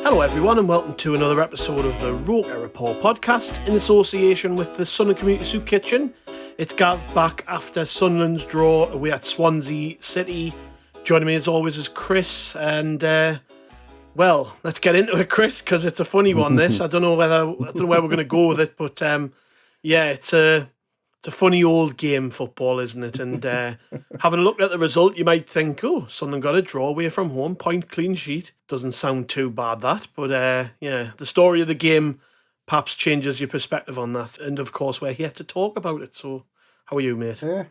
Hello everyone and welcome to another episode of the Roker Report podcast in association with the Sunlun Community Soup Kitchen. It's Gav back after Sunderland's draw away at Swansea City. Joining me as always is Chris, and well, let's get into it, Chris, because it's a funny one. This I don't know where we're going to go with it, but yeah, it's a funny old game, football, isn't it? And having looked at the result, you might think, oh, Sunderland got a draw away from home, point clean sheet. Doesn't sound too bad, that. But yeah, the story of the game perhaps changes your perspective on that. And of course, we're here to talk about it. So how are you, mate? Yeah,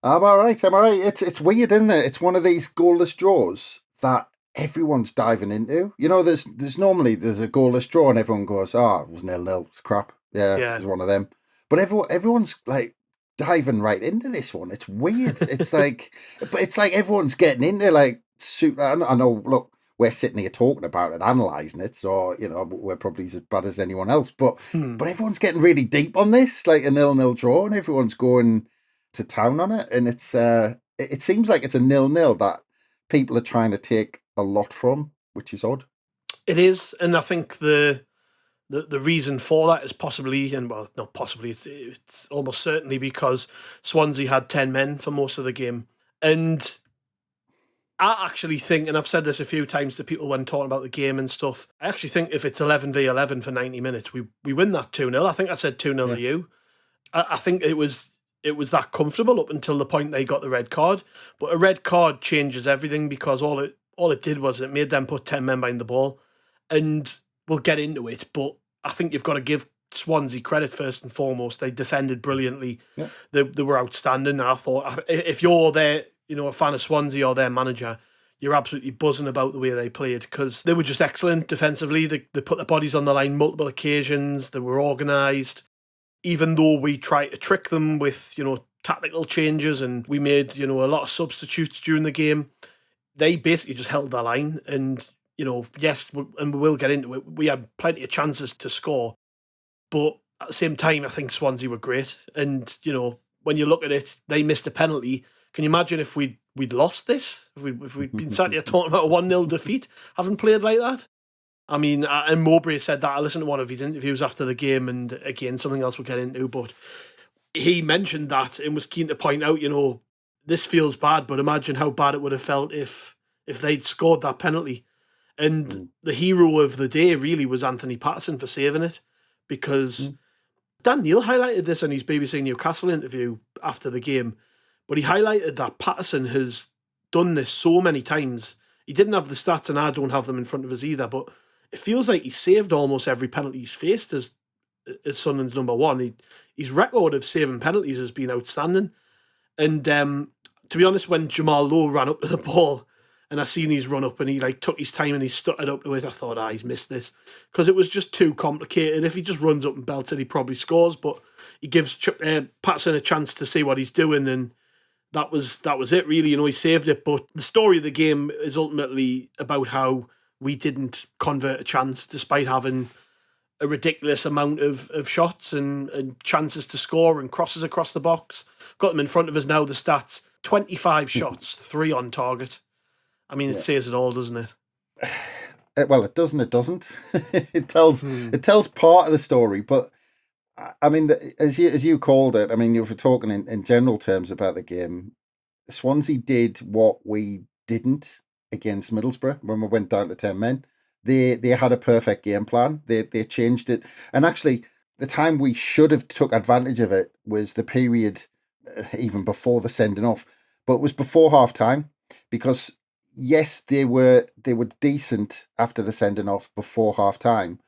I'm all right. It's weird, isn't it? It's one of these goalless draws that everyone's diving into. You know, there's normally a goalless draw and everyone goes, oh, it was 0-0, it's crap. Yeah, it was one of them. But everyone's like diving right into this one. It's weird. It's like, but it's like everyone's getting into like suit. I know. Look, we're sitting here talking about it, analysing it, so you know we're probably as bad as anyone else. But everyone's getting really deep on this, like a 0-0 draw, and everyone's going to town on it. And it's it seems like it's a 0-0 that people are trying to take a lot from, which is odd. It is, and I think the reason for that is possibly, and well, not possibly, it's almost certainly because Swansea had 10 men for most of the game. And I actually think, and I've said this a few times to people when talking about the game and stuff, I actually think if it's 11v11 for 90 minutes, we win that 2-0. I think I said 2-0 to you. I think it was that comfortable up until the point they got the red card. But a red card changes everything, because all it did was it made them put 10 men behind the ball. And we'll get into it, but I think you've got to give Swansea credit first and foremost. They defended brilliantly. Yeah. They were outstanding. I thought if you're there, you know, a fan of Swansea or their manager, you're absolutely buzzing about the way they played, because they were just excellent defensively. They put their bodies on the line multiple occasions. They were organised. Even though we tried to trick them with, you know, tactical changes and we made, you know, a lot of substitutes during the game, they basically just held their line. And you know, yes, and we will get into it, we had plenty of chances to score, but at the same time, I think Swansea were great. And, you know, when you look at it, they missed a penalty. Can you imagine if we'd lost this? If we'd been sat here talking about a 1-0 defeat, having played like that? I mean, and Mowbray said that. I listened to one of his interviews after the game, and again, something else we'll get into, but he mentioned that and was keen to point out, you know, this feels bad, but imagine how bad it would have felt if they'd scored that penalty. And the hero of the day really was Anthony Patterson for saving it, because Dan Neil highlighted this in his BBC Newcastle interview after the game, but he highlighted that Patterson has done this so many times. He didn't have the stats, and I don't have them in front of us either, but it feels like he's saved almost every penalty he's faced as Sunderland's number one. His record of saving penalties has been outstanding. And to be honest, when Jamal Lowe ran up to the ball, and I seen his run up and he like took his time and he stuttered up to it, I thought, he's missed this, because it was just too complicated. If he just runs up and belts it, he probably scores, but he gives Patterson a chance to see what he's doing, and that was it really. You know, he saved it. But the story of the game is ultimately about how we didn't convert a chance despite having a ridiculous amount of shots and chances to score and crosses across the box. Got them in front of us now, the stats: 25 shots, 3 on target. I mean, it says it all, doesn't it? Well, it doesn't. It doesn't. It tells part of the story, but I mean, as you called it, I mean, you were talking in general terms about the game. Swansea did what we didn't against Middlesbrough when we went down to 10 men. They had a perfect game plan. They changed it, and actually, the time we should have took advantage of it was the period even before the sending off, but it was before half time, because yes, they were decent after the sending off before half time,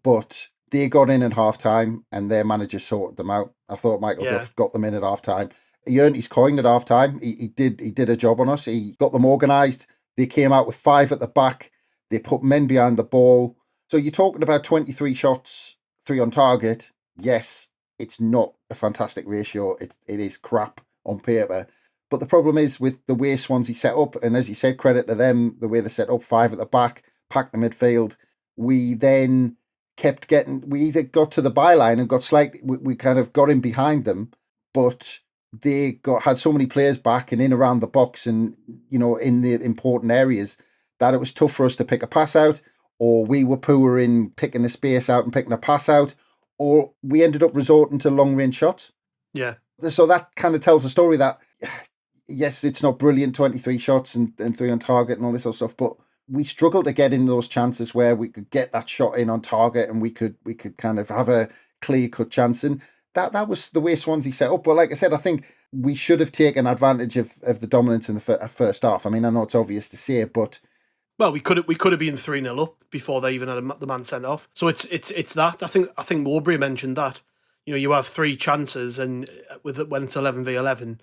but they got in at half time and their manager sorted them out. I thought Michael Duff got them in at half time. He earned his coin at half time. He did a job on us. He got them organised. They came out with 5 at the back. They put men behind the ball. So you're talking about 23 shots, 3 on target. Yes, it's not a fantastic ratio. It is crap on paper. But the problem is with the way Swansea set up, and as you said, credit to them, the way they set up, 5 at the back, packed the midfield. We then kept getting, we either got to the byline and got slightly, we kind of got in behind them, but they had so many players back and in around the box and, in the important areas that it was tough for us to pick a pass out, or we were poor in picking a space out and picking a pass out, or we ended up resorting to long range shots. Yeah. So that kind of tells a story that, yes, it's not brilliant, 23 shots and 3 on target and all this sort of stuff, but we struggled to get in those chances where we could get that shot in on target and we could kind of have a clear-cut chance. And that was the way Swansea set up. But like I said, I think we should have taken advantage of the dominance in the first half. I mean, I know it's obvious to say, but... Well, we could have been 3-0 up before they even had the man sent off. So it's that. I think Mowbray mentioned that. You have 3 chances and when it's 11v11.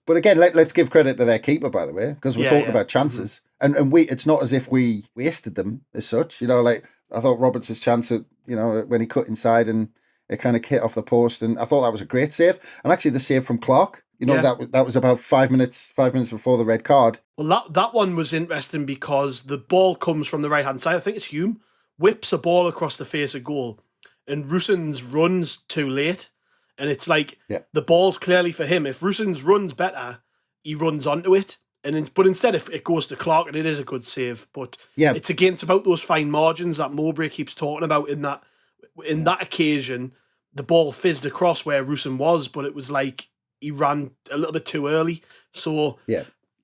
But again, let's give credit to their keeper, by the way, because we're talking about chances. Mm-hmm. And it's not as if we wasted them as such. Like I thought Roberts' chance, when he cut inside and it kind of hit off the post, and I thought that was a great save. And actually the save from Clark, that was about 5 minutes before the red card. Well, that one was interesting because the ball comes from the right-hand side. I think it's Hume, whips a ball across the face of goal, and Rusens runs too late. And it's like the ball's clearly for him. If Rusens runs better, he runs onto it. But instead, if it goes to Clark, and it is a good save. But it's about those fine margins that Mowbray keeps talking about. In that occasion, the ball fizzed across where Rusen was, but it was like he ran a little bit too early. So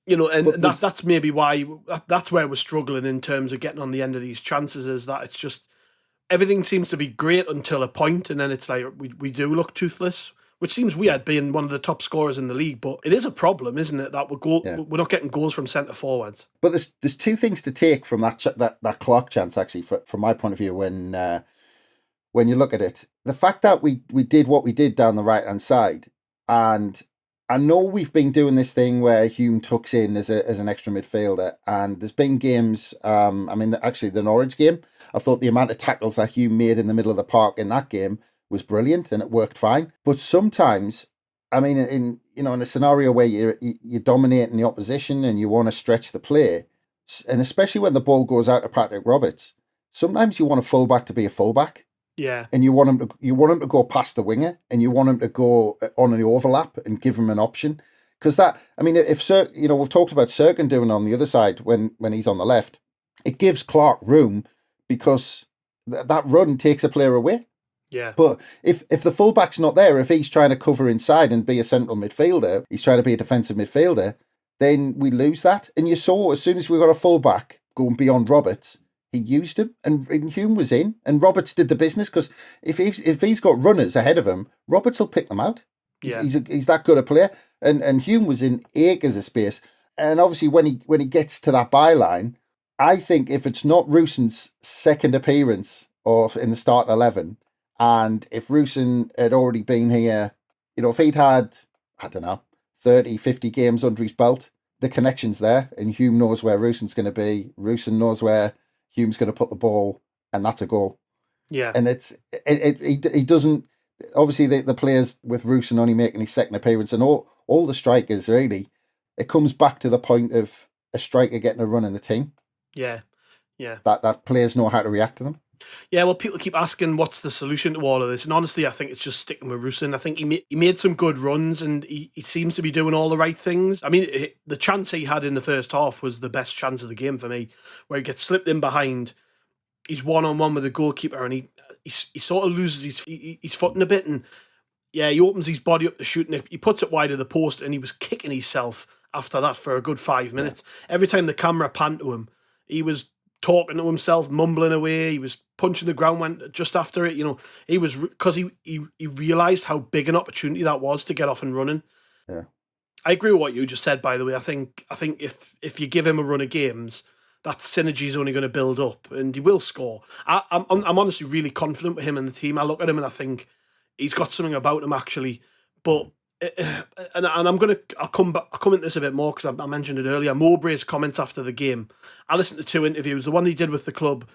that's maybe why that's where we're struggling in terms of getting on the end of these chances. Is that it's just. Everything seems to be great until a point, and then it's like we do look toothless, which seems weird being one of the top scorers in the league. But it is a problem, isn't it, that we're not getting goals from centre forwards. But there's 2 things to take from that Clark chance, actually, from my point of view. When you look at it, the fact that we did what we did down the right hand side, and I know we've been doing this thing where Hume tucks in as an extra midfielder, and there's been games, actually the Norwich game, I thought the amount of tackles that Hume made in the middle of the park in that game was brilliant and it worked fine. But sometimes, in a scenario where you're dominating the opposition and you want to stretch the play, and especially when the ball goes out to Patrick Roberts, sometimes you want a fullback to be a fullback. Yeah, and you want him to go past the winger, and you want him to go on an overlap and give him an option. Because if we've talked about Serkin doing it on the other side when he's on the left, it gives Clark room because that run takes a player away. Yeah. But if the fullback's not there, if he's trying to cover inside and be a central midfielder, he's trying to be a defensive midfielder, then we lose that. And you saw as soon as we got a fullback going beyond Roberts, he used him, and Hume was in, and Roberts did the business, because if he's got runners ahead of him, Roberts will pick them out. He's that good a player, and Hume was in acres of space. And obviously, when he gets to that byline, I think if it's not Rusen's second appearance or in the start 11, and if Rusen had already been here, if he'd had, I don't know, 30, 50 games under his belt, the connection's there, and Hume knows where Rusen's going to be. Rusen knows where Hume's going to put the ball, and that's a goal. Yeah. And he doesn't, obviously the players with Rusen only making his second appearance, and all the strikers really, it comes back to the point of a striker getting a run in the team. Yeah. That players know how to react to them. Yeah, well, people keep asking what's the solution to all of this, and honestly, I think it's just sticking with Rusen. I think he made some good runs, and he seems to be doing all the right things. The chance he had in the first half was the best chance of the game for me, where he gets slipped in behind, he's one-on-one with the goalkeeper, and he sort of loses his footing a bit, and he opens his body up to shoot, and he puts it wide of the post, and he was kicking himself after that for a good 5 minutes. Yeah. Every time the camera panned to him, he was talking to himself, mumbling away. He was punching the ground when just after it. He was, because he realised how big an opportunity that was to get off and running. Yeah, I agree with what you just said. By the way, I think if you give him a run of games, that synergy is only going to build up, and he will score. I'm honestly really confident with him and the team. I look at him and I think he's got something about him actually. But and I'll come into this a bit more because I mentioned it earlier. Mowbray's comments after the game. I listened to 2 interviews, the one he did with the club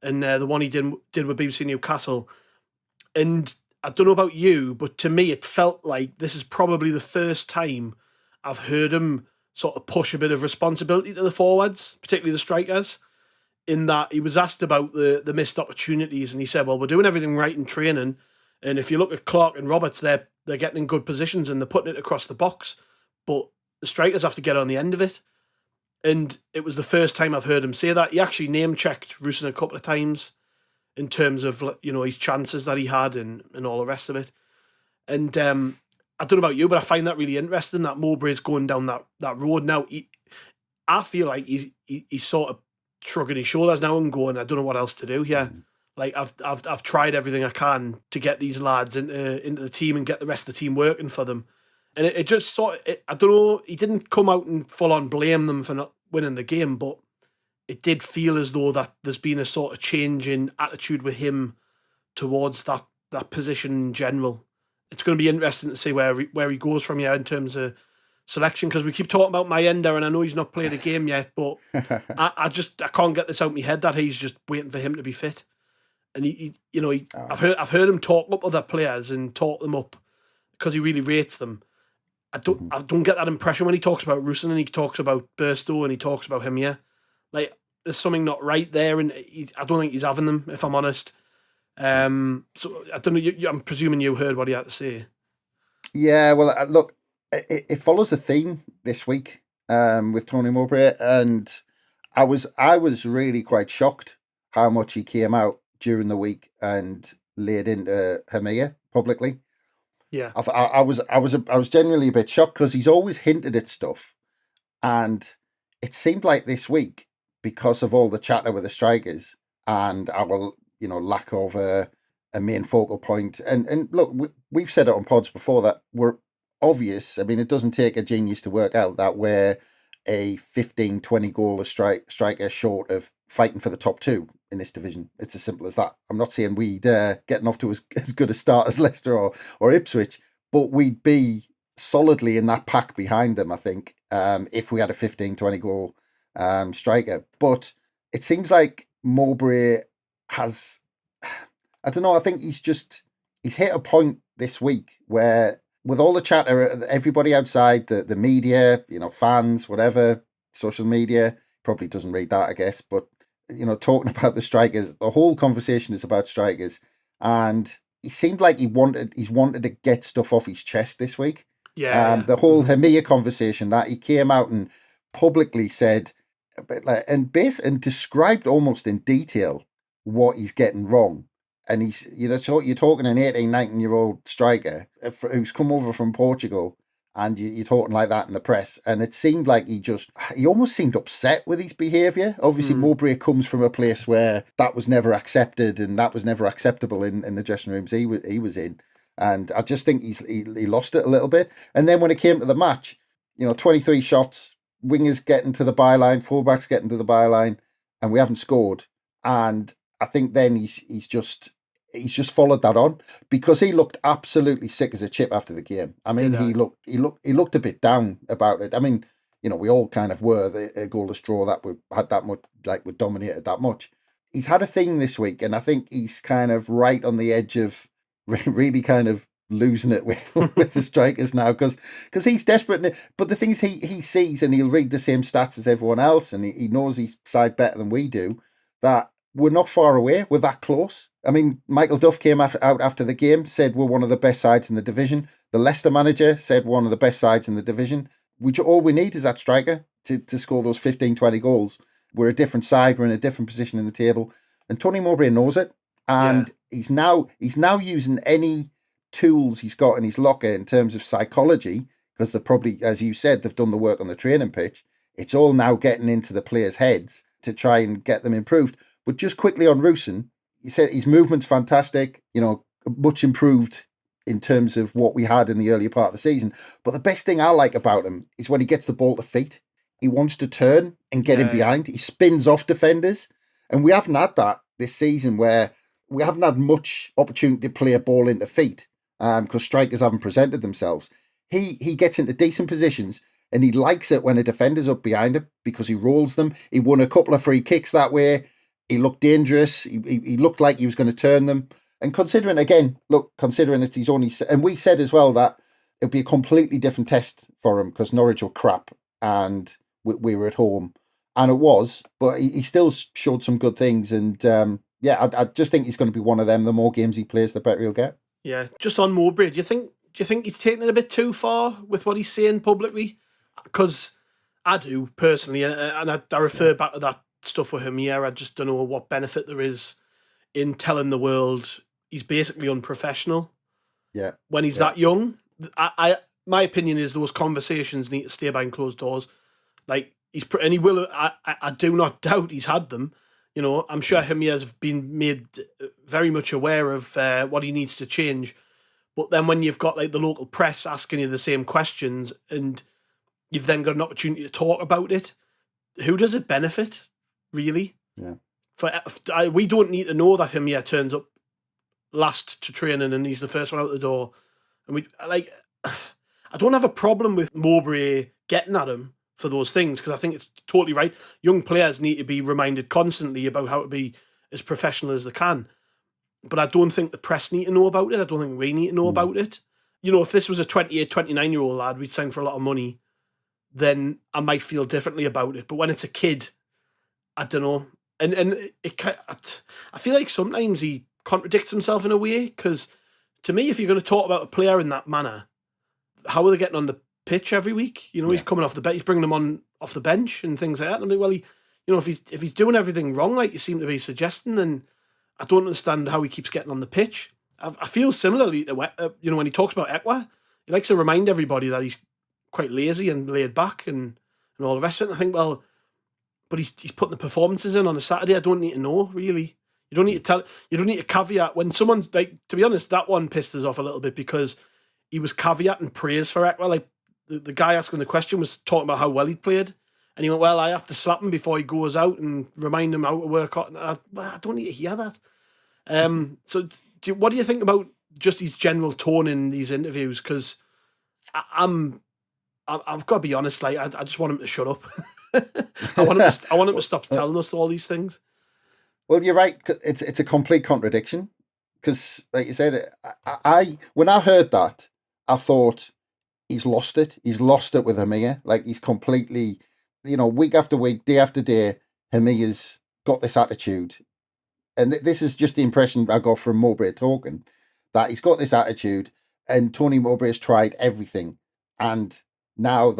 and the one he did with BBC Newcastle. And I don't know about you, but to me it felt like this is probably the first time I've heard him sort of push a bit of responsibility to the forwards, particularly the strikers, in that he was asked about the missed opportunities, and he said, well, we're doing everything right in training, and if you look at Clark and Roberts, they're they're getting in good positions and they're putting it across the box, but the strikers have to get on the end of it. And it was the first time I've heard him say that. He actually name-checked Rusyn a couple of times in terms of, you know, his chances that he had and all the rest of it. And I don't know about you, but I find that really interesting that Mowbray's going down that road now. I feel like he's sort of shrugging his shoulders now and going, I don't know what else to do here. Like I've tried everything I can to get these lads into the team and get the rest of the team working for them. And it just sort of, I don't know, he didn't come out and full on blame them for not winning the game, but it did feel as though that there's been a sort of change in attitude with him towards that position in general. It's going to be interesting to see where he goes from here in terms of selection, because we keep talking about Mayenda, and I know he's not played a game yet, but I can't get this out of my head that he's just waiting for him to be fit. And I've heard him talk up other players and talk them up because he really rates them. I don't get that impression when he talks about Rusyn and he talks about Burstow and he talks about Hemir. Like there's something not right there, and I don't think he's having them, if I'm honest. So I don't know. I'm presuming you heard what he had to say. Yeah, well, look, it follows a theme this week with Tony Mowbray, and I was really quite shocked how much he came out during the week and laid into Hemir publicly. Yeah, I was genuinely a bit shocked because he's always hinted at stuff, and it seemed like this week, because of all the chatter with the strikers and our lack of a main focal point, and look, we've said it on pods before that we're obvious. I mean, it doesn't take a genius to work out that we're a 15-20 goal striker short of fighting for the top two in this division. It's as simple as that. I'm not saying we'd getting off to as good a start as Leicester or Ipswich, but we'd be solidly in that pack behind them, I think, if we had a 15-20 goal striker. But it seems like Mowbray has, I don't know, I think he's hit a point this week where, with all the chatter, everybody outside, the media, fans, whatever, social media, probably doesn't read that, I guess, but, talking about the strikers, the whole conversation is about strikers, and he seemed like he's wanted to get stuff off his chest this week. Yeah. The whole Hemir conversation, that he came out and publicly said, and described almost in detail what he's getting wrong. And he's, you're talking an 18, 19-year-old striker who's come over from Portugal, and you're talking like that in the press. And it seemed like he almost seemed upset with his behaviour. Obviously, Mowbray comes from a place where that was never accepted and that was never acceptable in the dressing rooms he was in. And I just think he lost it a little bit. And then when it came to the match, 23 shots, wingers getting to the byline, fullbacks getting to the byline, and we haven't scored. And I think then he's just followed that on, because he looked absolutely sick as a chip after the game. I mean, he looked a bit down about it. I mean, we all kind of were, a goalless draw that we had that much, like we dominated that much. He's had a thing this week, and I think he's kind of right on the edge of really kind of losing it with the strikers now, because he's desperate. But the thing is, he sees, and he'll read the same stats as everyone else, and he knows his side better than we do, that we're not far away. We're that close. I mean, Michael Duff came out after the game, said we're one of the best sides in the division. The Leicester manager said one of the best sides in the division. All we need is that striker to score those 15, 20 goals. We're a different side. We're in a different position in the table. And Tony Mowbray knows it. And he's now using any tools he's got in his locker in terms of psychology, because they're probably, as you said, they've done the work on the training pitch. It's all now getting into the players' heads to try and get them improved. But just quickly on Rusyn, he said his movement's fantastic, much improved in terms of what we had in the earlier part of the season. But the best thing I like about him is when he gets the ball to feet, he wants to turn and get in behind. He spins off defenders. And we haven't had that this season, where we haven't had much opportunity to play a ball into feet because strikers haven't presented themselves. He gets into decent positions, and he likes it when a defender's up behind him because he rolls them. He won a couple of free kicks that way. He looked dangerous. He looked like he was going to turn them. And considering that he's only... And we said as well that it'd be a completely different test for him because Norwich were crap and we were at home. And it was, but he still showed some good things. And I just think he's going to be one of them. The more games he plays, the better he'll get. Yeah, just on Mowbray, do you think you think he's taking it a bit too far with what he's saying publicly? Because I do personally, and I refer back to that stuff with Hemir. I just don't know what benefit there is in telling the world he's basically unprofessional. Yeah. When he's that young, my opinion is those conversations need to stay behind closed doors. Like and he will. I do not doubt he's had them. You know, I'm sure Hemir's been made very much aware of what he needs to change. But then when you've got like the local press asking you the same questions, and you've then got an opportunity to talk about it, who does it benefit, really? Yeah. We don't need to know that Hemir turns up last to training and he's the first one out the door. And I don't have a problem with Mowbray getting at him for those things, because I think it's totally right. Young players need to be reminded constantly about how to be as professional as they can. But I don't think the press need to know about it. I don't think we need to know about it. You know, if this was a 28, 29-year-old lad we'd sign for a lot of money, then I might feel differently about it. But when it's a kid, I don't know. And I feel like sometimes he contradicts himself in a way, because to me, if you're going to talk about a player in that manner, how are they getting on the pitch every week? You know, he's coming off the bench, he's bringing them on off the bench and things like that. And I'm like, well, if he's doing everything wrong, like you seem to be suggesting, then I don't understand how he keeps getting on the pitch. I feel similarly to when he talks about Ekwa, he likes to remind everybody that he's quite lazy and laid back and all the rest of it. And I think, well, but he's putting the performances in on a Saturday. I don't need to know, really. You don't need to caveat when someone, like, to be honest, that one pissed us off a little bit, because he was caveating praise for Ekwa. Like, the guy asking the question was talking about how well he'd played, and he went, well, I have to slap him before he goes out and remind him how to work out. And I don't need to hear that. So what do you think about just his general tone in these interviews? Because I've got to be honest, like, I just want him to shut up. I want him to stop telling us all these things. Well, you're right. It's a complete contradiction, because, like you said, when I heard that, I thought he's lost it. He's lost it with Hemir. Like, he's completely, week after week, day after day, Hemir's got this attitude. And this is just the impression I got from Mowbray talking, that he's got this attitude, and Tony Mowbray has tried everything. And now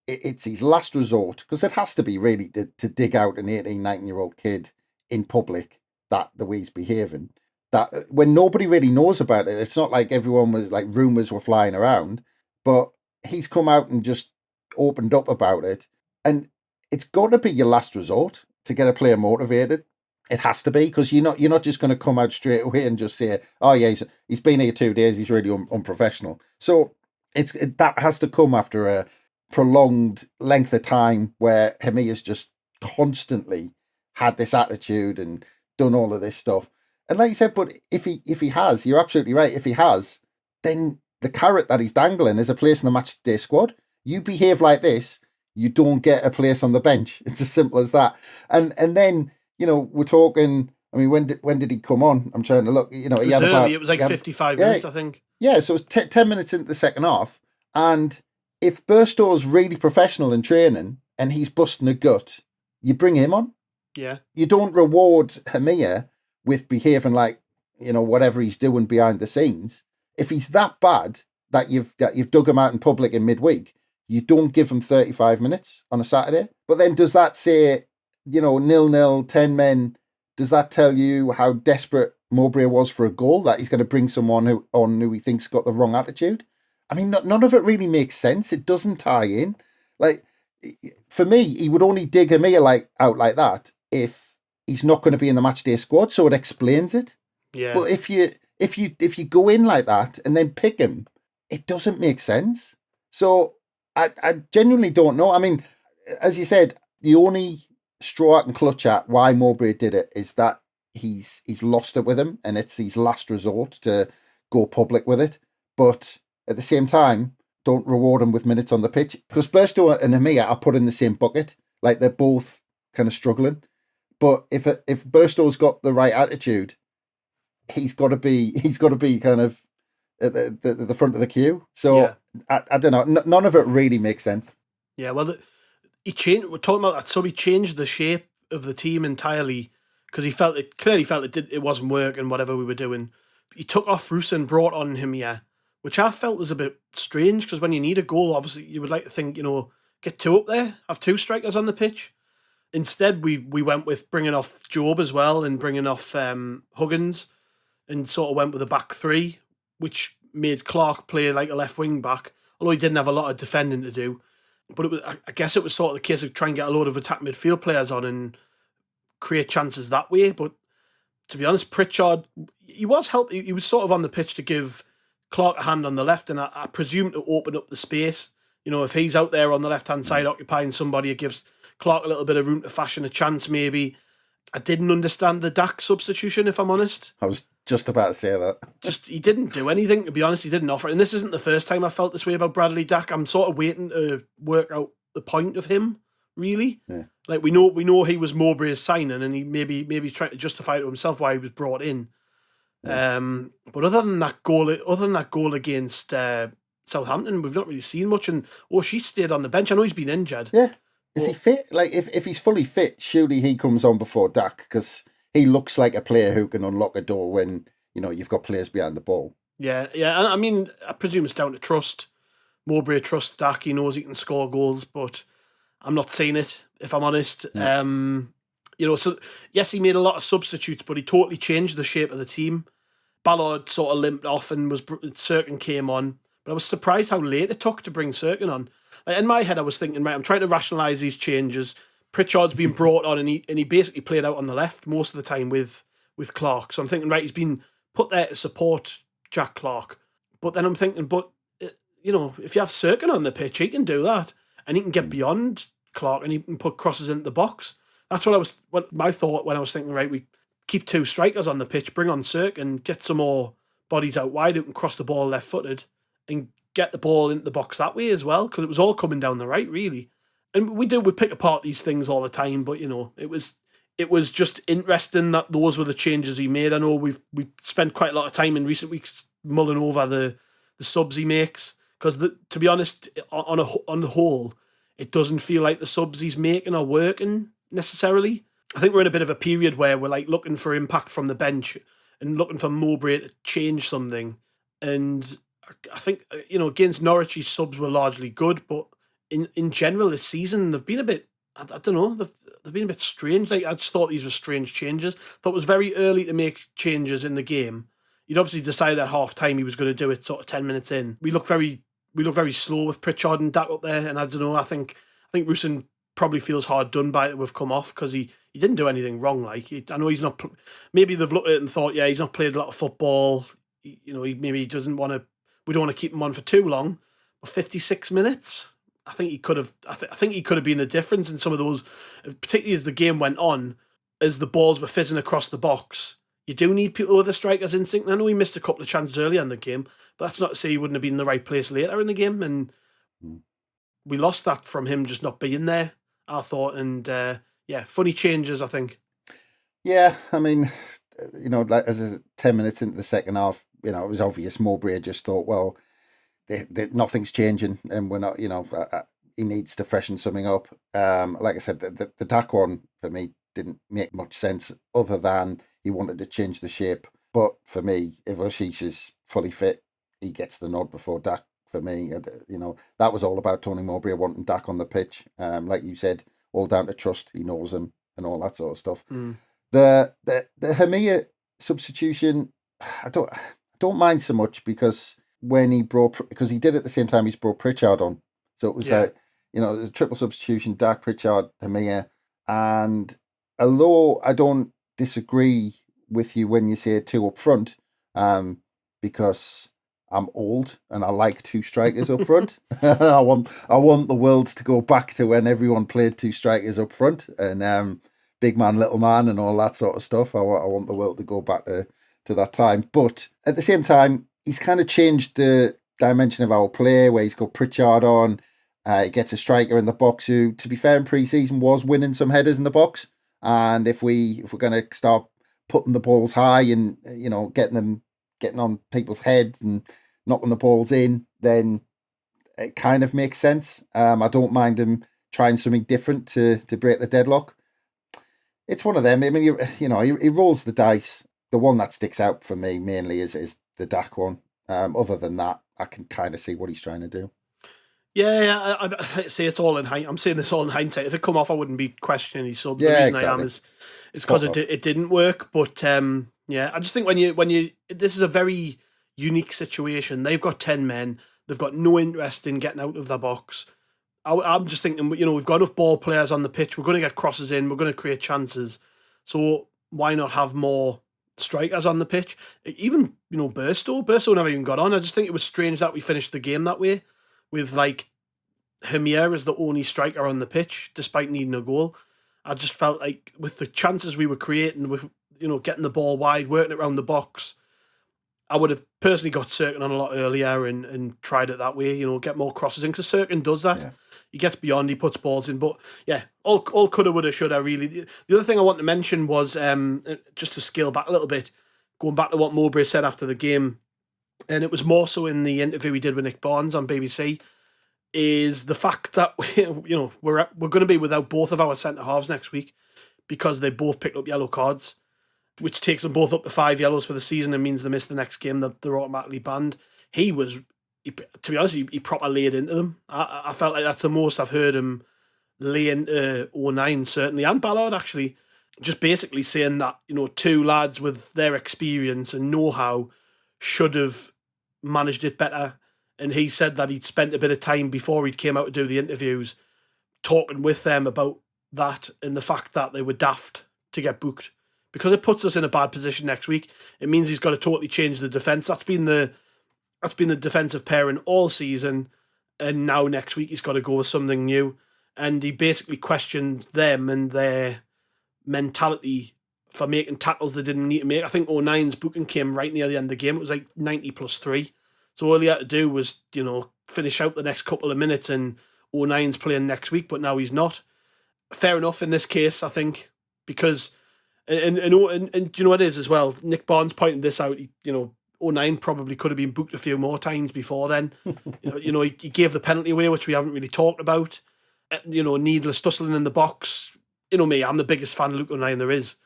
it's his last resort, because it has to be really to dig out an 18, 19-year-old kid in public, that the way he's behaving, that when nobody really knows about it. It's not like everyone was like, rumours were flying around, but he's come out and just opened up about it. And it's got to be your last resort to get a player motivated. It has to be, because you're not just going to come out straight away and just say, oh yeah, he's been here 2 days, he's really unprofessional. So that has to come after a prolonged length of time where Hemir's just constantly had this attitude and done all of this stuff. And like you said, but if he has, you're absolutely right. If he has, then the carrot that he's dangling is a place in the match day squad. You behave like this, you don't get a place on the bench. It's as simple as that. And then, we're talking, I mean, when did he come on? I'm trying to look, it was like 55 minutes, I think. Yeah, so it was 10 minutes into the second half. And if Burstow's really professional in training and he's busting a gut, you bring him on. Yeah. You don't reward Hemir with behaving like, whatever he's doing behind the scenes. If he's that bad that you've dug him out in public in midweek, you don't give him 35 minutes on a Saturday. But then does that say, 0-0, 10 men, does that tell you how desperate Mowbray was for a goal, that he's going to bring someone who he thinks got the wrong attitude? I mean, none of it really makes sense. It doesn't tie in. Like, for me, he would only dig Hemir out like that if he's not going to be in the matchday squad, so it explains it. Yeah. But if you go in like that and then pick him, it doesn't make sense. So I genuinely don't know. I mean, as you said, the only straw I can clutch at why Mowbray did it is that he's lost it with him, and it's his last resort to go public with it. But at the same time, don't reward him with minutes on the pitch, because Burstow and Hemir are put in the same bucket. Like, they're both kind of struggling. But if Burstow's got the right attitude, he's got to be kind of at the front of the queue. So yeah. I don't know. None of it really makes sense. Yeah, well, he changed. We're talking about that. So he changed the shape of the team entirely, because he clearly felt it wasn't working, whatever we were doing. He took off Roos and brought on Hemir, which I felt was a bit strange because when you need a goal, obviously you would like to think, get two up there, have two strikers on the pitch. Instead, we went with bringing off Job as well and bringing off Huggins and sort of went with a back three, which made Clark play like a left wing back, although he didn't have a lot of defending to do. But I guess it was sort of the case of trying to get a load of attack midfield players on and create chances that way. But to be honest, Pritchard, he was sort of on the pitch to give Clark a hand on the left, and I presume to open up the space. If he's out there on the left-hand side occupying somebody, it gives Clark a little bit of room to fashion a chance, maybe. I didn't understand the Dak substitution, if I'm honest. I was just about to say that. He didn't do anything, to be honest. He didn't offer it. And this isn't the first time I felt this way about Bradley Dak. I'm sort of waiting to work out the point of him, really. Yeah. Like, we know he was Mowbray's signing, and he maybe trying to justify it to himself why he was brought in. Yeah. But other than that goal against Southampton, we've not really seen much. And she stayed on the bench. I know he's been injured. Yeah. Is he fit? Like, if he's fully fit, surely he comes on before Dak, because he looks like a player who can unlock a door when, you've got players behind the ball. Yeah. I mean, I presume it's down to trust. Mowbray trusts Dak. He knows he can score goals, but I'm not seeing it, if I'm honest. Yeah. So, yes, he made a lot of substitutes, but he totally changed the shape of the team. Ballard sort of limped off and Sirkin came on. But I was surprised how late it took to bring Sirkin on. Like, in my head, I was thinking, right, I'm trying to rationalise these changes. Pritchard's been brought on and he basically played out on the left most of the time with Clark. So I'm thinking, right, he's been put there to support Jack Clark. But then I'm thinking, if you have Sirkin on the pitch, he can do that. And he can get beyond Clark and he can put crosses into the box. That's what my thought when I was thinking, right, we keep two strikers on the pitch, bring on Sirkin, get some more bodies out wide who can cross the ball left-footed and get the ball into the box that way as well, because it was all coming down the right, really. And we pick apart these things all the time, but it was just interesting that those were the changes he made. I know we've spent quite a lot of time in recent weeks mulling over the subs he makes, because to be honest, on the whole, it doesn't feel like the subs he's making are working necessarily. I think we're in a bit of a period where we're like looking for impact from the bench and looking for Mowbray to change something. And I think, against Norwich, his subs were largely good, but in general this season, they've been a bit, I don't know, they've been a bit strange. Like, I just thought these were strange changes. Thought it was very early to make changes in the game. He'd obviously decided at half time he was going to do it sort of 10 minutes in. We look very slow with Pritchard and Dak up there, and I don't know, I think Rusyn probably feels hard done by it. We've come off because he didn't do anything wrong. Like, I know he's not. Maybe they've looked at it and thought, yeah, he's not played a lot of football. Maybe he doesn't want to. We don't want to keep him on for too long. But 56 minutes, I think he could have. I think he could have been the difference in some of those, particularly as the game went on, as the balls were fizzing across the box. You do need people with a striker's instinct. I know he missed a couple of chances earlier in the game, but that's not to say he wouldn't have been in the right place later in the game. And we lost that from him just not being there, I thought. And funny changes, I think. Yeah, I mean, like as 10 minutes into the second half, it was obvious Mowbray just thought, well, nothing's changing, and we're not. He needs to freshen something up. Like I said, the Dak one for me didn't make much sense, other than he wanted to change the shape. But for me, if Ashish is fully fit, he gets the nod before Dak. For me, that was all about Tony Mowbray wanting Dak on the pitch. Like you said, all down to trust. He knows him and all that sort of stuff. The Hemir substitution, I don't mind so much, because when he did at the same time he's brought Pritchard on, so it was like it was a triple substitution: Dak, Pritchard, Hemir. And although I don't disagree with you when you say two up front, because I'm old and I like two strikers up front. I want the world to go back to when everyone played two strikers up front, and big man, little man, and all that sort of stuff. I want the world to go back to that time. But at the same time, he's kind of changed the dimension of our play, where he's got Pritchard on. He gets a striker in the box who, to be fair, in pre-season was winning some headers in the box. And if we're going to start putting the balls high and getting on people's heads and knocking the balls in, then it kind of makes sense. I don't mind him trying something different to break the deadlock. It's one of them. I mean, he rolls the dice. The one that sticks out for me mainly is the Dak one. Other than that, I can kind of see what he's trying to do. Yeah, I say it's all in hindsight. I'm saying this all in hindsight. If it come off, I wouldn't be questioning his subs. The reason I am is because it didn't work. But yeah, I just think when you this is a very unique situation. They've got 10 men. They've got no interest in getting out of the box. I'm just thinking, we've got enough ball players on the pitch. We're going to get crosses in. We're going to create chances. So why not have more strikers on the pitch? Even Burstow never even got on. I just think it was strange that we finished the game that way, with like Hemir as the only striker on the pitch, despite needing a goal. I just felt like with the chances we were creating, with getting the ball wide, working it around the box, I would have personally got Sirkin on a lot earlier and tried it that way. Get more crosses in, because Sirkin does that. Yeah. He gets beyond, he puts balls in. But yeah, all coulda, woulda, shoulda. Really, the other thing I want to mention was just to scale back a little bit, going back to what Mowbray said after the game, and it was more so in the interview we did with Nick Barnes on BBC, is the fact that we're going to be without both of our centre halves next week because they both picked up yellow cards, which takes them both up to 5 yellows for the season and means they miss the next game. They're automatically banned. To be honest, he proper laid into them. I felt like that's the most I've heard him lay into 09, certainly, and Ballard actually, just basically saying that two lads with their experience and know-how should have managed it better. And he said that he'd spent a bit of time before he'd came out to do the interviews talking with them about that and the fact that they were daft to get booked, because it puts us in a bad position next week. It means he's got to totally change the defence. That's been the defensive pairing all season, and now next week he's got to go with something new. And he basically questioned them and their mentality for making tackles they didn't need to make. I think 09's booking came right near the end of the game. It was like 90 plus 3. So all he had to do was, finish out the next couple of minutes, and 09's playing next week, but now he's not. Fair enough in this case, I think, because, and you know what it is as well, Nick Barnes pointed this out, 09 probably could have been booked a few more times before then. He gave the penalty away, which we haven't really talked about. Needless tussling in the box. Me, I'm the biggest fan of Luke 09 there is.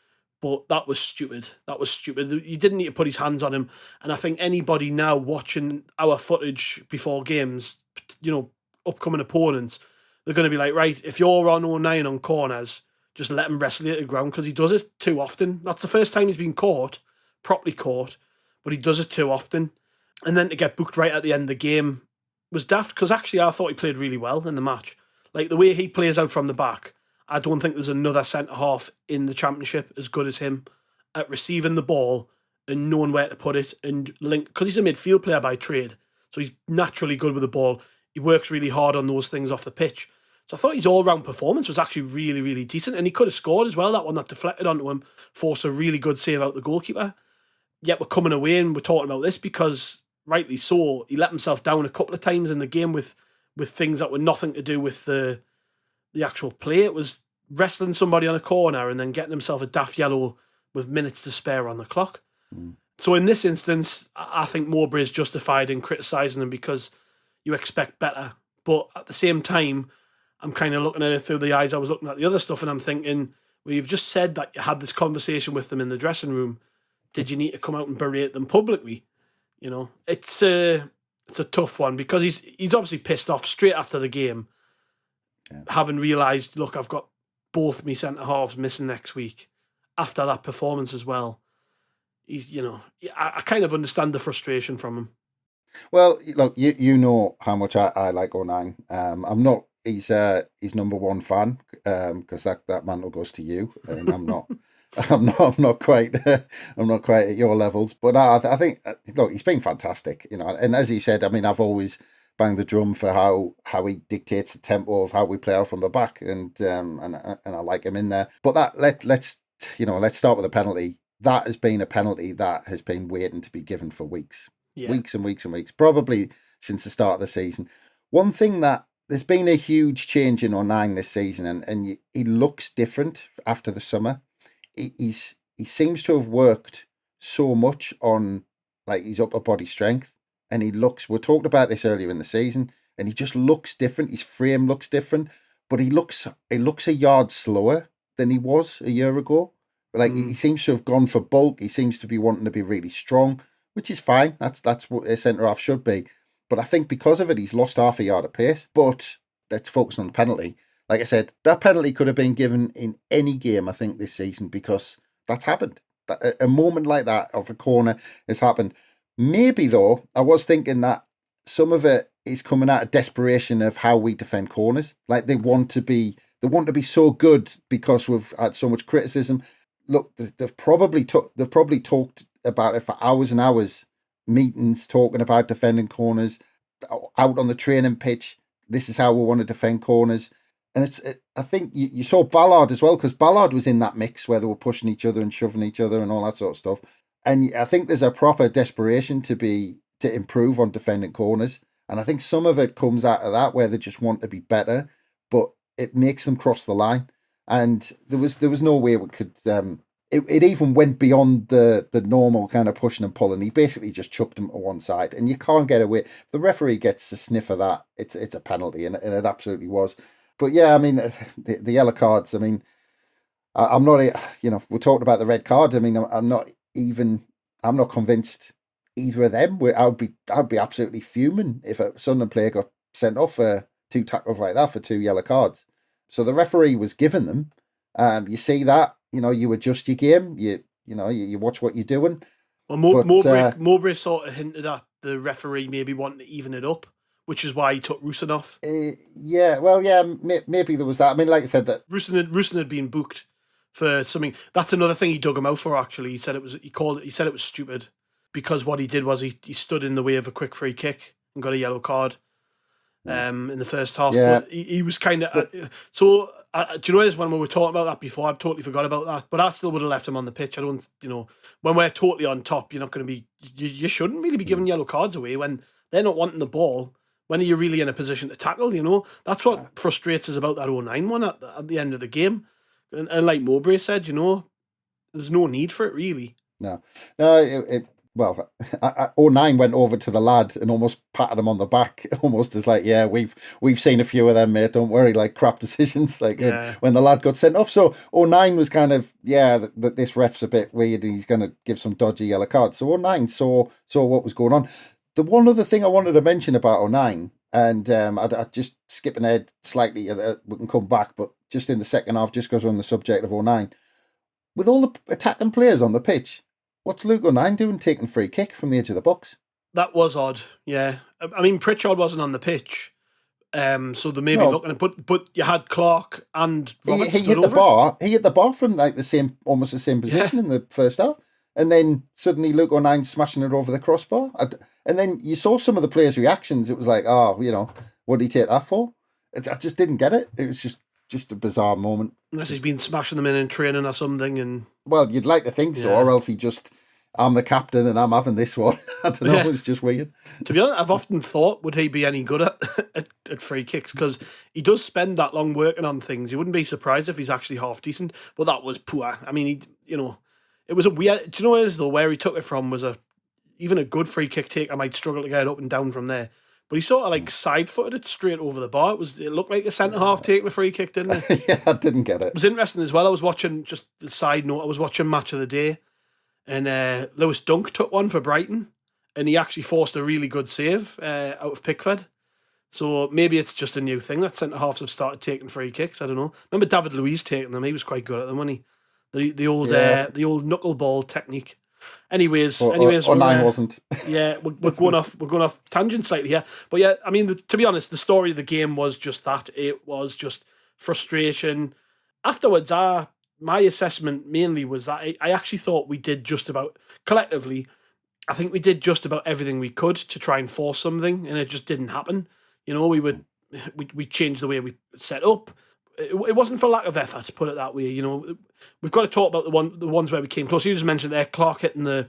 But that was stupid. You didn't need to put his hands on him. And I think anybody now watching our footage before games, upcoming opponents, they're going to be like, right, if you're on 09 on corners, just let him wrestle it to the ground, because he does it too often. That's the first time he's been properly caught, but he does it too often. And then to get booked right at the end of the game was daft, because actually I thought he played really well in the match. Like the way he plays out from the back, I don't think there's another centre-half in the Championship as good as him at receiving the ball and knowing where to put it and link, because he's a midfield player by trade, so he's naturally good with the ball. He works really hard on those things off the pitch. So I thought his all-round performance was actually really, really decent, and he could have scored as well. That one that deflected onto him forced a really good save out the goalkeeper. Yet we're coming away and we're talking about this because, rightly so, he let himself down a couple of times in the game with things that were nothing to do with the actual play. It was wrestling somebody on a corner and then getting himself a daft yellow with minutes to spare on the clock. So in this instance, I think Mowbray is justified in criticising him because you expect better. But at the same time, I'm kind of looking at it through the eyes I was looking at the other stuff, and I'm thinking, well, you've just said that you had this conversation with them in the dressing room. Did you need to come out and berate them publicly? It's a tough one, because he's obviously pissed off straight after the game, having realised, look, I've got both me centre halves missing next week after that performance as well. He's, I kind of understand the frustration from him. Well, look, you know how much I like 09. I'm not his number one fan, because that mantle goes to you, and I'm not. I'm not quite at your levels, but I think, look, he's been fantastic, and as you said, I mean, I've always banged the drum for how he dictates the tempo of how we play out from the back, and I like him in there. But let's start with the penalty. That has been a penalty that has been waiting to be given for weeks. Weeks and weeks and weeks, probably since the start of the season. One thing that there's been a huge change in 09 this season, and he looks different after the summer. He seems to have worked so much on like his upper body strength, and we talked about this earlier in the season, and he just looks different. His frame looks different, but he looks a yard slower than he was a year ago. Like he seems to have gone for bulk. He seems to be wanting to be really strong, which is fine. That's what a centre half should be. But I think because of it, he's lost half a yard of pace. But let's focus on the penalty. Like I said, that penalty could have been given in any game, I think, this season, because that's happened. A moment like that of a corner has happened. Maybe, though, I was thinking that some of it is coming out of desperation of how we defend corners. Like they want to be so good because we've had so much criticism. Look, they've probably talked about it for hours and hours, meetings talking about defending corners, out on the training pitch. This is how we want to defend corners. And I think you saw Ballard as well, because Ballard was in that mix where they were pushing each other and shoving each other and all that sort of stuff. And I think there's a proper desperation to improve on defending corners. And I think some of it comes out of that, where they just want to be better, but it makes them cross the line. And there was no way we could. It even went beyond the normal kind of pushing and pulling. He basically just chucked him to one side, and you can't get away. If the referee gets a sniff of that, it's a penalty, and it absolutely was. But yeah, I mean, the yellow cards. I mean, I'm not. We're talking about the red card. I mean, I'm not convinced either of them. I'd be absolutely fuming if a Sunderland player got sent off for 2 tackles like that for 2 yellow cards. So the referee was giving them. You see that, you adjust your game. You watch what you're doing. Well, Mowbray sort of hinted at the referee maybe wanting to even it up, which is why he took Rusyn off. Maybe there was that. I mean, like I said, that Rusyn had been booked for something. That's another thing he dug him out for. Actually, he said it was stupid because what he did was he stood in the way of a quick free kick and got a yellow card. In the first half, but he was kind of do you know this, when we were talking about that before, I totally forgot about that, but I still would have left him on the pitch. I don't, when we're totally on top, you're not going to be, you shouldn't really be giving yellow cards away when they're not wanting the ball. When are you really in a position to tackle? That's what frustrates us about that 09 one at the end of the game, and like Mowbray said, there's no need for it really. No, well, 09 went over to the lad and almost patted him on the back, almost as like, yeah, we've seen a few of them, mate, don't worry, like crap decisions, when the lad got sent off. So 09 was kind of, that this ref's a bit weird and he's going to give some dodgy yellow cards. So 09 saw what was going on. The one other thing I wanted to mention about 09, and I'd just skipping ahead slightly, we can come back, but just in the second half, just because we're on the subject of 09, with all the attacking players on the pitch, what's Luke O'Nien doing taking free kick from the edge of the box? That was odd, yeah. I mean, Pritchard wasn't on the pitch, so they may be looking at, but you had Clark and Roberts. He hit the bar. He hit the bar from like almost the same position in the first half, and then suddenly Luke O'Nien smashing it over the crossbar. And then you saw some of the players' reactions. It was like, what did he take that for? I just didn't get it. It was just a bizarre moment. Unless he's been smashing them in training or something. And well, you'd like to think so, or else I'm the captain and I'm having this one. I don't know, it's just weird. To be honest, I've often thought, would he be any good at free kicks? Because he does spend that long working on things. You wouldn't be surprised if he's actually half decent. But that was poor. I mean, it was a weird... Do you know what it is, though? Where he took it from was even a good free kick take. I might struggle to get it up and down from there. But he sort of side-footed it straight over the bar. It looked like a centre-half taking a free kick, didn't it? Yeah, I didn't get it. It was interesting as well. I was watching, just the side note, I was watching Match of the Day, and Lewis Dunk took one for Brighton, and he actually forced a really good save out of Pickford. So maybe it's just a new thing that centre-halves have started taking free kicks. I don't know. Remember David Luiz taking them? He was quite good at them, wasn't he? The old knuckleball technique. Anyways, O'Nien wasn't. Yeah, we're going off tangent slightly here, but yeah, I mean, to be honest, the story of the game was just that. It was just frustration. Afterwards, my assessment mainly was that I actually thought we did just about collectively. I think we did just about everything we could to try and force something, and it just didn't happen. We changed the way we set up. It wasn't for lack of effort, put it that way. We've got to talk about the ones where we came close. You just mentioned there, Clark hitting the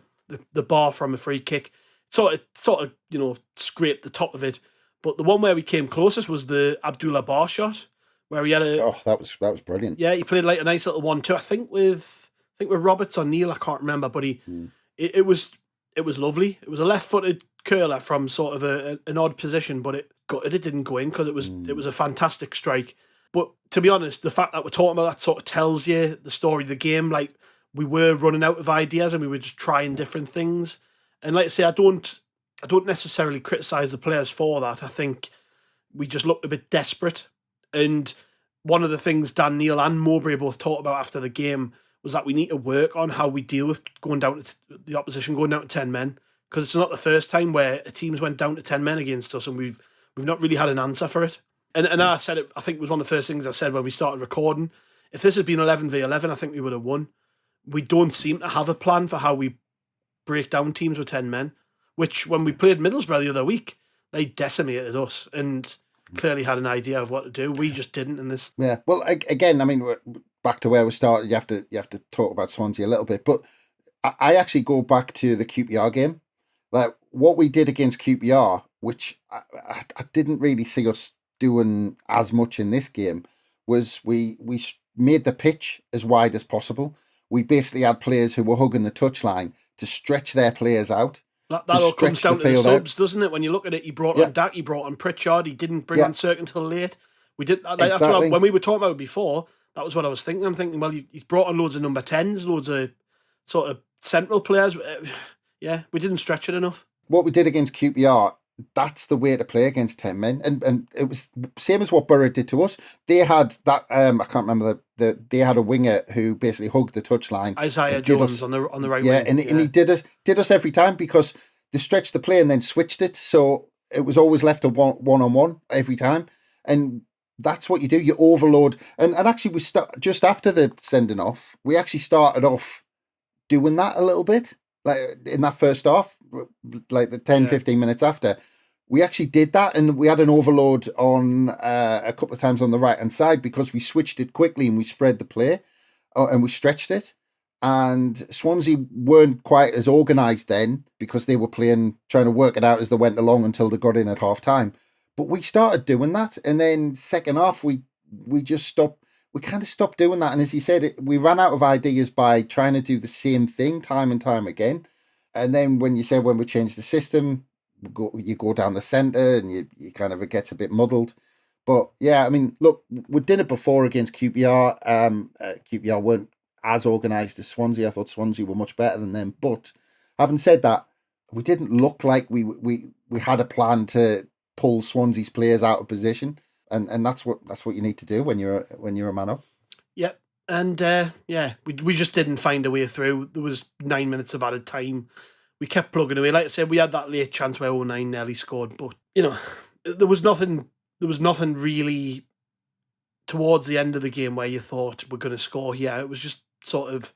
bar from a free kick. Sort of scraped the top of it. But the one where we came closest was the Abdullah Bar shot, where he had that was brilliant. Yeah, he played like a nice little 1-2. I think with Roberts or Neil, I can't remember, but it was lovely. It was a left-footed curler from sort of an odd position, but it didn't go in because it was a fantastic strike. But to be honest, the fact that we're talking about that sort of tells you the story of the game. Like, we were running out of ideas and we were just trying different things. And like I say, I don't I don't necessarily criticise the players for that. I think we just looked a bit desperate. And one of the things Dan Neil and Mowbray both talked about after the game was that we need to work on how we deal with going down to the opposition, going down to 10 men. Because it's not the first time where a team's went down to 10 men against us and we've not really had an answer for it. And I said it, I think it was one of the first things I said when we started recording. If this had been 11v11, I think we would have won. We don't seem to have a plan for how we break down teams with 10 men, which when we played Middlesbrough the other week, they decimated us and clearly had an idea of what to do. We just didn't in this. Yeah, well, again, I mean, we're back to where we started. You have to talk about Swansea a little bit, but I actually go back to the QPR game. Like what we did against QPR, which I didn't really see us doing as much in this game, was we made the pitch as wide as possible. We basically had players who were hugging the touchline to stretch their players out. That all comes down to the subs, doesn't it? When you look at it, he brought on Dak, he brought on Pritchard, he didn't bring on Cirque until late. We did like, exactly. That's what when we were talking about it before, that was what I was thinking. I'm thinking, well, he's brought on loads of number 10s, loads of sort of central players. Yeah, we didn't stretch it enough. What we did against QPR, that's the way to play against 10 men. And it was same as what Borough did to us. They had that, I can't remember, they had a winger who basically hugged the touchline. Isaiah Jones on the right wing. And he did us every time because they stretched the play and then switched it. So it was always left a one-on-one every time. And that's what you do. You overload. And actually, just after the sending off, we actually started off doing that a little bit. Like in that first half, like the 10, 15 minutes after, we actually did that. And we had an overload on a couple of times on the right-hand side because we switched it quickly and we spread the play and we stretched it. And Swansea weren't quite as organised then because they were trying to work it out as they went along until they got in at half time. But we started doing that. And then second half, we just stopped. We kind of stopped doing that. And as you said, we ran out of ideas by trying to do the same thing time and time again. And then when we changed the system, you go down the centre and you kind of, it gets a bit muddled. But yeah, I mean, look, we did it before against QPR. QPR weren't as organised as Swansea. I thought Swansea were much better than them. But having said that, we didn't look like we had a plan to pull Swansea's players out of position. And that's what you need to do when you're a man up. Yep. And we just didn't find a way through. There was 9 minutes of added time. We kept plugging away. Like I said, we had that late chance where 09 nearly scored, but there was nothing really towards the end of the game where you thought we're going to score here. It was just sort of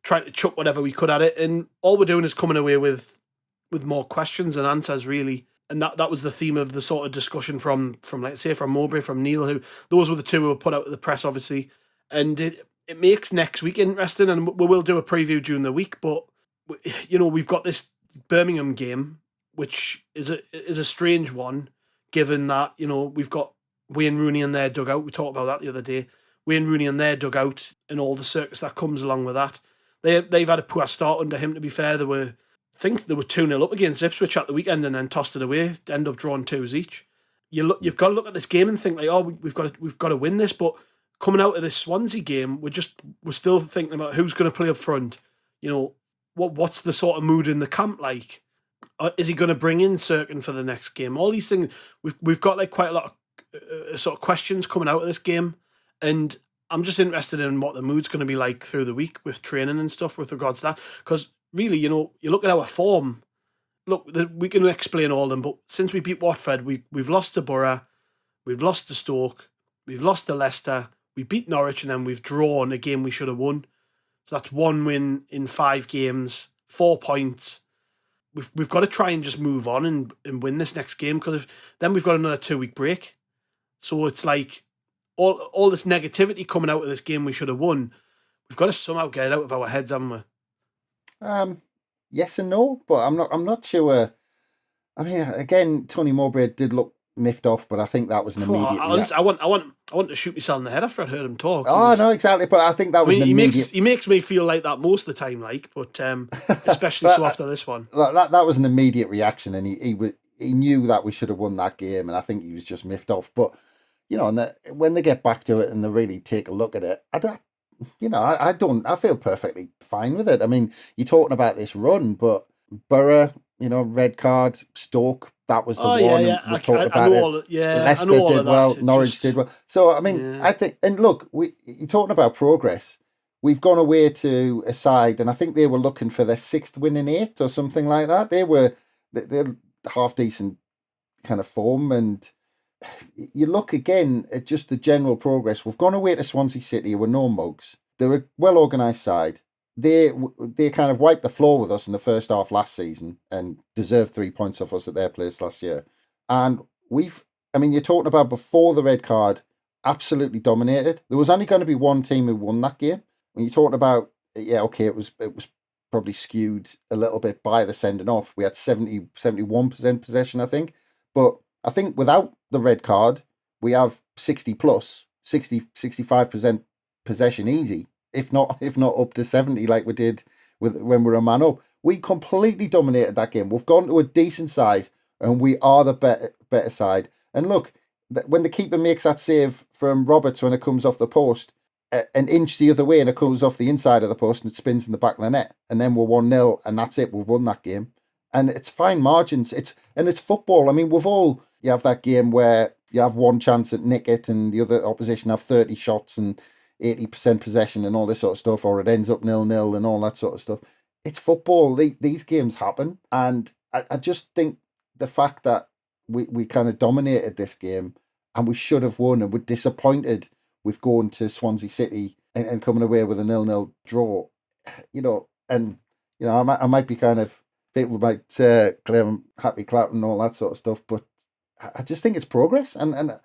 trying to chuck whatever we could at it, and all we're doing is coming away with more questions than answers, really. And that was the theme of the sort of discussion from let's say, from Mowbray, from Neil, who those were the two who were put out to the press, obviously. And it makes next week interesting, and we will do a preview during the week. But we've got this Birmingham game, which is a strange one, given that we've got Wayne Rooney in their dugout. We talked about that the other day. Wayne Rooney in their dugout and all the circus that comes along with that. They've had a poor start under him. To be fair, I think they were 2-0 up against Ipswich at the weekend and then tossed it away. End up drawing 2s each. You've got to look at this game and think like, oh, we've got to win this. But coming out of this Swansea game, we're still thinking about who's going to play up front. What's the sort of mood in the camp like? Is he going to bring in Cirkin for the next game? All these things we've got like quite a lot of sort of questions coming out of this game, and I'm just interested in what the mood's going to be like through the week with training and stuff with regards to that. Because really, you look at our form. Look, we can explain all of them, but since we beat Watford, we've lost to Borough, we've lost to Stoke, we've lost to Leicester, we beat Norwich, and then we've drawn a game we should have won. So that's 1 win in 5 games, 4 points. We've got to try and just move on and win this next game, because then we've got another 2-week break. So it's like all this negativity coming out of this game we should have won. We've got to somehow get it out of our heads, haven't we? Yes and no, but I'm not sure. I mean, again, Tony Mowbray did look miffed off, but I think that was an immediate. I want to shoot myself in the head after I'd heard him talk. No, exactly. But I think that was an immediate. He makes me feel like that most of the time, but especially so after this one. That was an immediate reaction, and he knew that we should have won that game, and I think he was just miffed off. But and when they get back to it and they really take a look at it, I feel perfectly fine with it. I mean, you're talking about this run, but Borough, red card, Stoke, that was the Oh one, yeah. and we've talked about know it. all. I know Leicester all did of that. well, It's Norwich just, did well. So, I mean, I think, and look, you're talking about progress. We've gone away to a side, and I think they were looking for their 6th win in 8 or something like that. They're half decent kind of form, and you look again at just the general progress. We've gone away to Swansea City, who were no mugs. They're a well-organised side. They kind of wiped the floor with us in the first half last season and deserved 3 points off us at their place last year. And you're talking about before the red card, absolutely dominated. There was only going to be one team who won that game. When you're talking about, it was probably skewed a little bit by the sending off. We had 71% possession, I think. But I think without the red card, we have 60 plus, 65% possession easy, if not up to 70 like we did when we were a man up. We completely dominated that game. We've gone to a decent side, and we are the better side. And look, when the keeper makes that save from Roberts when it comes off the post, an inch the other way, and it comes off the inside of the post and it spins in the back of the net, and then we're 1-0, and that's it. We've won that game, and it's fine margins. It's football. I mean, you have that game where you have one chance at nick it, and the other opposition have 30 shots and 80% possession and all this sort of stuff, or it ends up 0-0 and all that sort of stuff. It's football. These games happen, and I just think the fact that we kind of dominated this game, and we should have won, and we're disappointed with going to Swansea City and coming away with a 0-0 draw, I might be kind of, people might claim happy clapping and all that sort of stuff, but I just think it's progress, and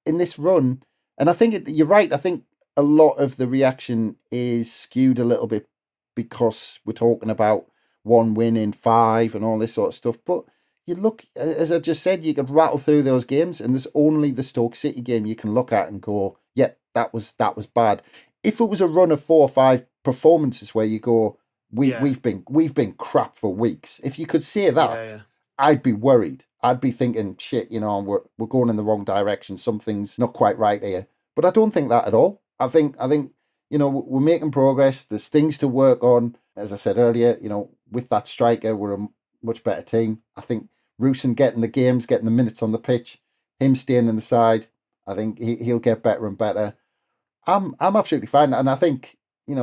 in this run, and I think you're right. I think a lot of the reaction is skewed a little bit because we're talking about 1 win in 5 and all this sort of stuff, but you look, as I just said, you could rattle through those games, and there's only the Stoke City game you can look at and go, yeah, that was bad. If it was a run of 4 or 5 performances where you go, we've been crap for weeks, if you could say that, I'd be worried. I'd be thinking, shit, we're going in the wrong direction. Something's not quite right here. But I don't think that at all. I think we're making progress. There's things to work on. As I said earlier, with that striker, we're a much better team. I think Rusin getting the minutes on the pitch, him staying in the side, I think he'll get better and better. I'm absolutely fine, and I think you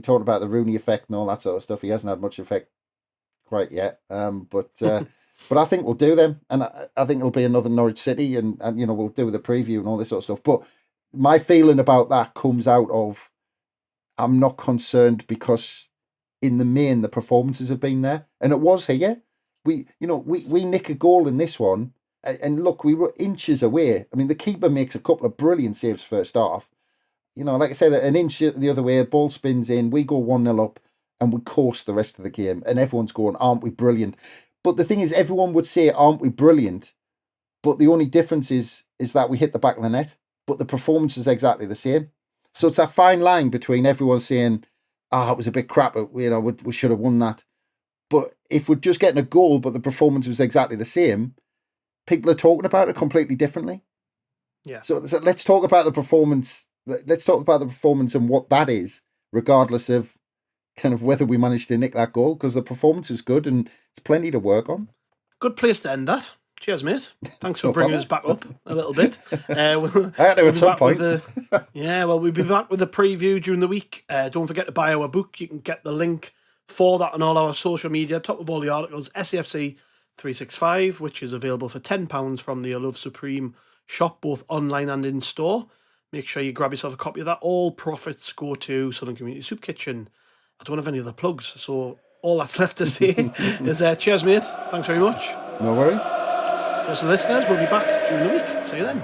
talked about the Rooney effect and all that sort of stuff. He hasn't had much effect quite yet, but I think we'll do them, and I think it'll be another Norwich City, and we'll do the preview and all this sort of stuff. But my feeling about that comes out of, I'm not concerned, because in the main the performances have been there, and it was here. We nick a goal in this one, and look, we were inches away. I mean, the keeper makes a couple of brilliant saves first half. Like I said, an inch the other way, ball spins in, we go 1-0 up, and we coast the rest of the game, and everyone's going, aren't we brilliant? But the thing is, everyone would say, aren't we brilliant? But the only difference is that we hit the back of the net, but the performance is exactly the same. So it's a fine line between everyone saying, it was a bit crap, we should have won that. But if we're just getting a goal, but the performance was exactly the same, people are talking about it completely differently. Yeah. So let's talk about the performance. Let's talk about the performance and what that is, regardless of kind of whether we managed to nick that goal, because the performance was good and there's plenty to work on. Good place to end that. Cheers, mate. Thanks for bringing us back up a little bit. I had to at some point. We'll be back with a preview during the week. Don't forget to buy our book. You can get the link for that on all our social media. Top of all the articles, SAFC 365, which is available for £10 from the Love Supreme shop, both online and in store. Make sure you grab yourself a copy of that. All profits go to Sunlun Community Soup Kitchen. I don't have any other plugs, so all that's left to say is cheers, mate. Thanks very much. No worries. Just the listeners, we'll be back during the week. See you then.